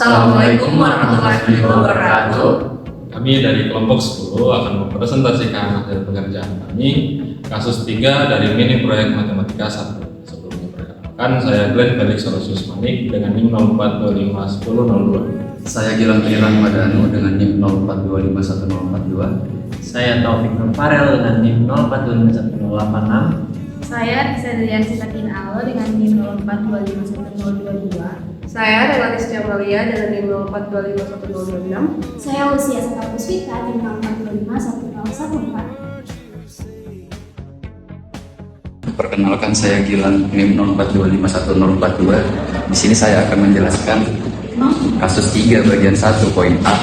Assalamualaikum warahmatullahi wabarakatuh. Kami dari kelompok 10 akan mempresentasikan hasil pengerjaan kami kasus 3 dari mini proyek matematika 1. Sebelumnya perkenalkan, saya Glenn Felix Solusius Manik dengan NIM 04251002. Saya Gilang Kiran Madanu dengan NIM 04251042. Saya Taufik Nur Farel dengan NIM 04251086. Saya Risa Driansi Takin Alo dengan NIM 04251022. Saya Relatis Jamalia dengan NIM 04251026. Saya Lucia Seta Puspita NIM 04251014. Perkenalkan, saya Gilang NIM 04251042. Di sini saya akan menjelaskan kasus 3 bagian 1 poin A,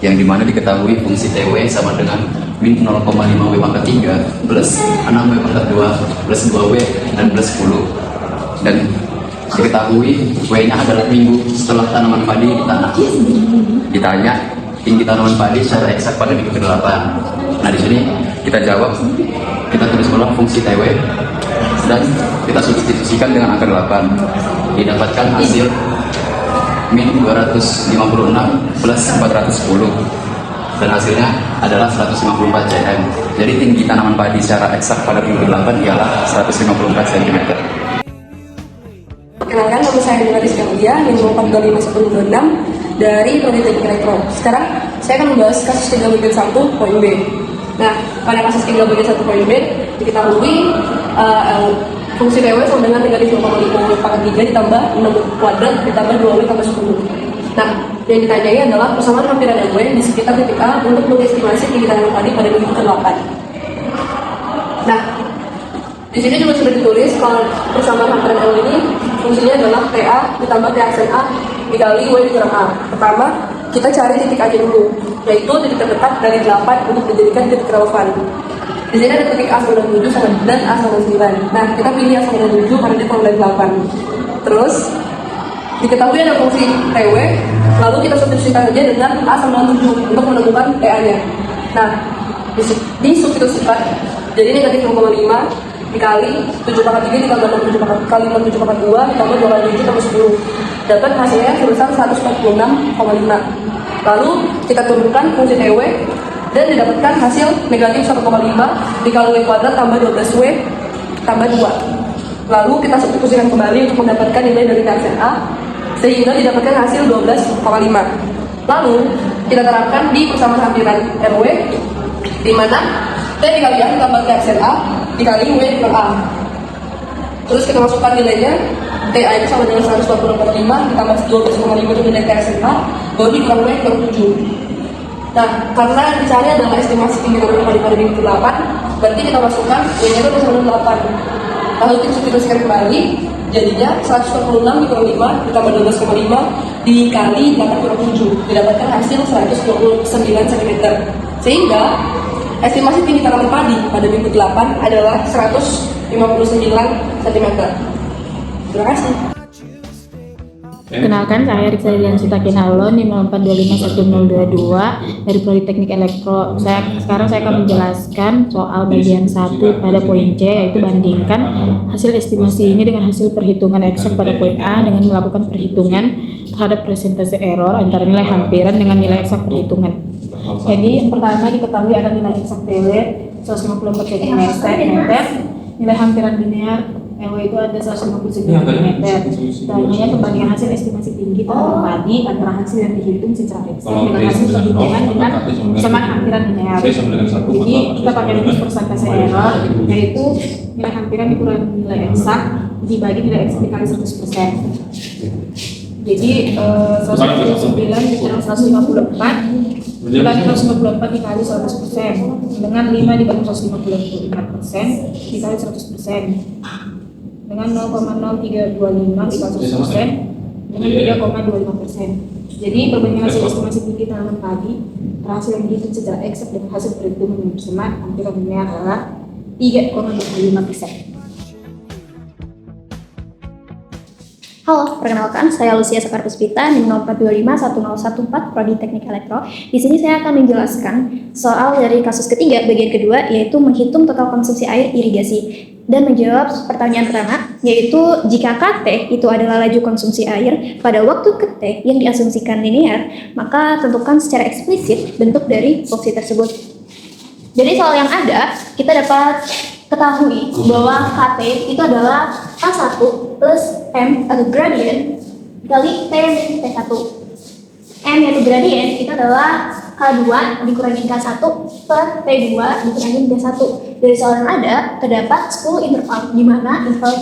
yang dimana diketahui fungsi TW sama dengan min 0,5W pangkat 3 plus 6W pangkat 2 plus 2W dan plus 10. Dan diketahui W-nya adalah minggu setelah tanaman padi ditanam. Ditanya tinggi tanaman padi secara eksak pada minggu ke-8. Nah, di sini kita jawab, kita tulis ulang fungsi TW dan kita substitusikan dengan angka 8. Didapatkan hasil min 256 plus 410 dan hasilnya adalah 154 cm. Jadi tinggi tanaman padi secara eksak pada minggu 8 ialah 154 cm. Perkenalkan, nama saya Relatis Jamalia NIM 04251026 dari Prodi Teknik Elektro. Sekarang saya akan membahas kasus 3 bagian 1 poin B. Nah, pada kasus 3 bagian 1 poin B diketahui fungsi TW sama dengan negatif 0,5W pangkat 3 ditambah 6 kuadrat ditambah 2W tambah 10. Nah, yang ditanyai adalah persamaan hampiran W di sekitar titik A untuk mengestimasi tinggi tanaman padi pada minggu ke-8. Nah, di sini juga sudah ditulis kalau persamaan hampiran L ini fungsinya adalah TA ditambah T aksen A dikali W dikurang A. Pertama, kita cari titik A dulu, yaitu titik terdekat dari 8 untuk dijadikan titik relevan. Di sini ada titik A sama dengan 7 dan A sama dengan 9. Nah, kita pilih A sama dengan 7 karena dia kurang dari 8. Terus, diketahui ada fungsi TW, lalu kita substitusikan saja dengan A sama dengan 7 untuk menemukan TA-nya. Nah, disubstitusikan, jadi negatif 0,5 dikali 7 pangkat 3 ditambah 7 pangkat kali 7 pangkat 2 ditambah 2 kali 7 tambah 10. Dapat hasilnya sebesar 146,5. Lalu, kita turunkan fungsi TW dan didapatkan hasil negatif 1,5 dikali W kuadrat tambah 12W tambah 2. Lalu kita substitusikan kembali untuk mendapatkan nilai dari aksen A sehingga didapatkan hasil 12,5. Lalu kita terapkan di persamaan hampiran RW di mana T dikali A ditambah T aksen A dikali W dikurang A. Terus kita masukkan nilainya, TA itu sama dengan 120,5 ditambah 12,5 itu nilai T aksen A, baru dikurang W dikurang 7. Nah, karena dicari adalah estimasi tinggi tanaman padi pada minggu 8, berarti kita masukkan Y-nya itu bersama dengan 8. Lalu kita substitusikan kembali, jadinya 146 dikurang 5 ditambah 12,5 dikali 8 kurang 7, didapatkan hasil 129 cm. Sehingga estimasi tinggi tanaman padi pada minggu 8 adalah 159 cm. Terima kasih. Kenalkan, saya Risa Driansi Takin Alo NIM 04251022 dari Prodi Teknik Elektro. Sekarang saya akan menjelaskan soal bagian 1 pada poin C, yaitu bandingkan hasil estimasi ini dengan hasil perhitungan eksak pada poin A dengan melakukan perhitungan terhadap presentase error antara nilai hampiran dengan nilai eksak perhitungan. Jadi yang pertama diketahui ada nilai eksak TW 154 cm, nilai hampiran linear EW itu ada 159 cm. Selanjutnya pembandingan hasil estimasi tinggi tanaman padi antara hasil yang dihitung secara eksak dengan hasil perhitungan dengan persamaan hampiran linear. Jadi kita pakai rumus persentase error, yaitu nilai hampiran dikurangi nilai eksak dibagi nilai eksak dikali 100%. Jadi 159 dikurang 154 dibagi 154 dikali 100% dengan 5 dibagi 154% dikali 100% dengan 0,0325 dikali 100% dengan 3,25%. Jadi perbandingan hasil estimasi tinggi tanaman padi hasil yang dihitung secara eksak dengan hasil perhitungan yang bersamaan hampiran linear adalah 3,25%. Halo, perkenalkan saya Lucia Sekar Puspita, NIM 04251014 Prodi Teknik Elektro. Di sini saya akan menjelaskan soal dari kasus ketiga bagian kedua, yaitu menghitung total konsumsi air irigasi dan menjawab pertanyaan pertama, yaitu jika KT itu adalah laju konsumsi air pada waktu ke T yang diasumsikan linear, maka tentukan secara eksplisit bentuk dari fungsi tersebut. Jadi soal yang ada, kita dapat ketahui bahwa KT itu adalah K1 plus M atau gradient kali T min T1. M yaitu gradient itu adalah K2 dikurangi K1 per T2 dikurangi T1. Dari soal yang ada, terdapat 10 interval, di mana interval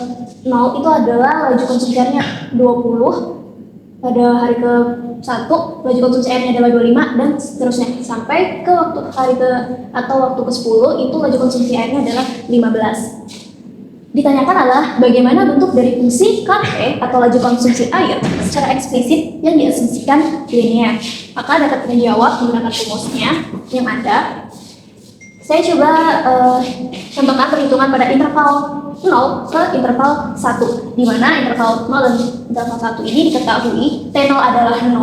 0 itu adalah laju konsumsi airnya 20, pada hari ke-1 laju konsumsi airnya adalah 25 dan seterusnya sampai ke waktu hari ke atau waktu ke-10 itu laju konsumsi airnya adalah 15. Ditanyakan adalah bagaimana bentuk dari fungsi KT atau laju konsumsi air secara eksplisit yang diasumsikan linear. Maka dapat dijawab menggunakan rumusnya yang ada. Saya coba contohkan perhitungan pada interval 0 ke interval 1, di mana interval 0 dan interval 1 ini diketahui T0 adalah 0,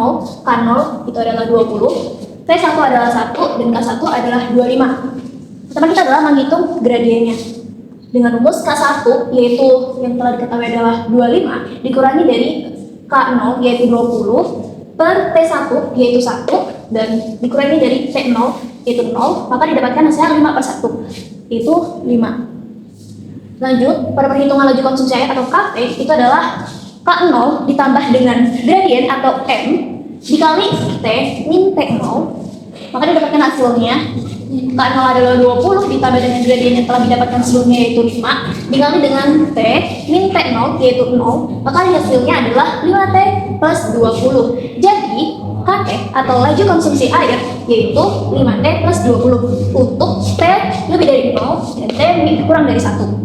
K0 itu adalah 20, T1 adalah 1, dan K1 adalah 25. Pertama kita adalah menghitung gradiennya. Dengan rumus K1 yaitu yang telah diketahui adalah 25 dikurangi dari K0 yaitu 20 per T1 yaitu 1 dan dikurangi dari T0 yaitu 0, maka didapatkan hasilnya 5 per 1 itu 5. Lanjut, pada perhitungan laju konsumsi air atau KT itu adalah K0 ditambah dengan gradien atau M dikali T min T0, maka didapatkan hasilnya K0 adalah 20 ditambah dengan gradien yang telah didapatkan sebelumnya yaitu 5 dikali dengan T min T0 yaitu 0, maka hasilnya adalah 5T plus 20. Jadi KT atau laju konsumsi air yaitu 5T plus 20 untuk T lebih dari 0 dan T kurang dari 1.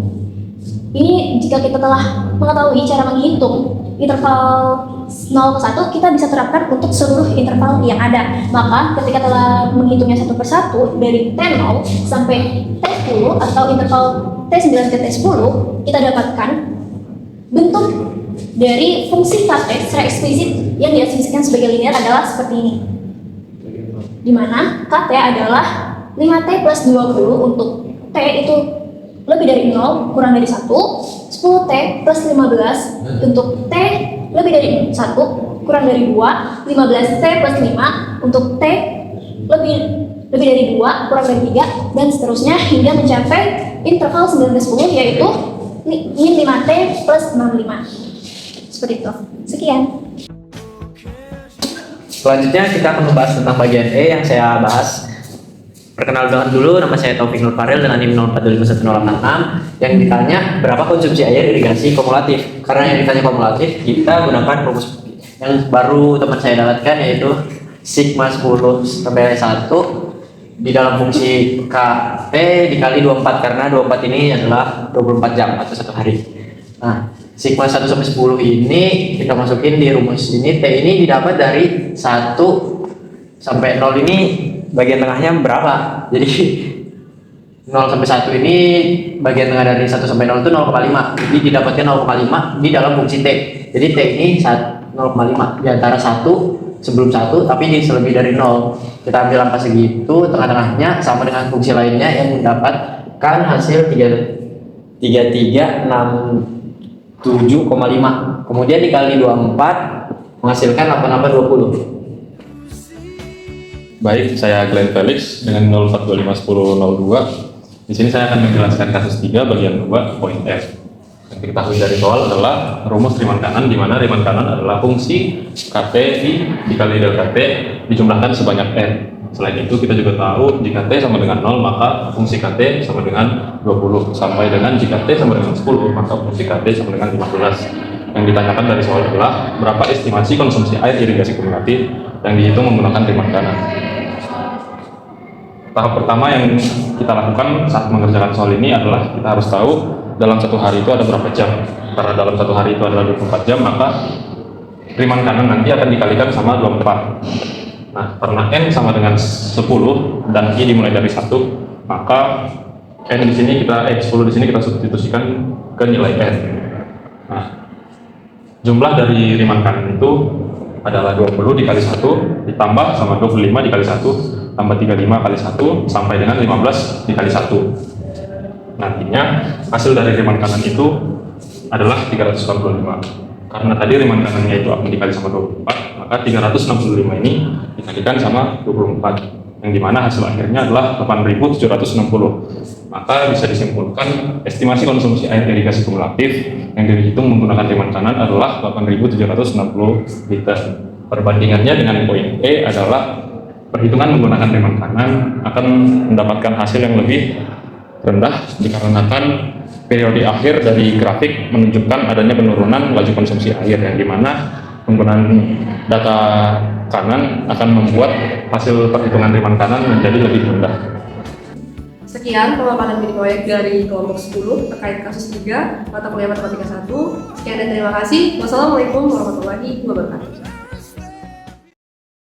Ini jika kita telah mengetahui cara menghitung interval 0 ke 1, kita bisa terapkan untuk seluruh interval yang ada. Maka ketika telah menghitungnya satu persatu dari T0 sampai T10 atau interval T9 ke T10, kita dapatkan bentuk dari fungsi KT secara eksplisit yang diasumsikan sebagai linear adalah seperti ini. Di mana KT adalah 5T plus 20 untuk T itu lebih dari 0 kurang dari 1, 10T plus 15 untuk T lebih dari 1 kurang dari 2, 15T plus 5 untuk T lebih dari 2 kurang dari 3 dan seterusnya hingga mencapai interval 9 ke 10 yaitu min 5T plus 65. Seperti itu. Sekian. Selanjutnya kita akan membahas tentang bagian E yang saya bahas. Perkenalkan dulu, nama saya Taufik Nur Farel dengan NIM 04251086. Yang ditanya berapa konsumsi air irigasi kumulatif. Karena yang ditanya kumulatif, kita gunakan rumus yang baru teman saya dapatkan yaitu sigma 10 sampai 1 di dalam fungsi KT dikali 24 karena 24 ini adalah 24 jam atau 1 hari. Nah, sigma 1 sampai 10 ini kita masukin di rumus ini. T ini didapat dari 1 sampai 0 ini bagian tengahnya berapa? Jadi 0 sampai 1 ini bagian tengah dari 1 sampai 0 itu 0,5. Jadi didapatkan 0,5 di dalam fungsi T. Jadi T ini 0,5 di antara 1 sebelum 1 tapi di selebih dari 0. Kita ambil angka segitu, tengah-tengahnya sama dengan fungsi lainnya yang mendapatkan hasil 3367,5. Kemudian dikali 24 menghasilkan 8820. Baik, saya Glenn Felix dengan 04251002. Di sini saya akan menjelaskan kasus 3 bagian 2 poin F. Yang diketahui dari soal adalah rumus Riemann kanan, di mana Riemann kanan adalah fungsi KT dikali delta T dijumlahkan sebanyak N. Selain itu kita juga tahu jika T sama dengan 0 maka fungsi KT sama dengan 20, sampai dengan jika T sama dengan 10 maka fungsi KT sama dengan 15. Yang ditanyakan dari soal adalah berapa estimasi konsumsi air irigasi kumulatif yang dihitung menggunakan Riemann kanan. Tahap pertama yang kita lakukan saat mengerjakan soal ini adalah kita harus tahu dalam satu hari itu ada berapa jam. Karena dalam satu hari itu adalah 24 jam, maka Riemann kanan nanti akan dikalikan sama 24. Nah, karena N sama dengan 10 dan I dimulai dari 1, maka N di sini 10 di sini kita substitusikan ke nilai N. Nah, Jumlah dari riman kanan itu adalah 20 dikali 1 ditambah sama 25 dikali 1 tambah 35 kali 1 sampai dengan 15 dikali 1. Nantinya hasil dari riman kanan itu adalah 385. Karena tadi riman kanannya itu akan dikali sama 24, maka 365 ini dikalikan sama 24, yang dimana hasil akhirnya adalah 8.760. Maka bisa disimpulkan estimasi konsumsi air irigasi kumulatif yang dihitung menggunakan riman kanan adalah 8.760 liter. Perbandingannya dengan poin E adalah perhitungan menggunakan riman kanan akan mendapatkan hasil yang lebih rendah dikarenakan periode akhir dari grafik menunjukkan adanya penurunan laju konsumsi air, yang dimana penggunaan data kanan akan membuat hasil perhitungan riman kanan menjadi lebih rendah. Sekian pemaparan mini proyek dari kelompok 10 terkait kasus 3 mata kuliah matematika 1. Sekian dan terima kasih. Wassalamualaikum warahmatullahi wabarakatuh.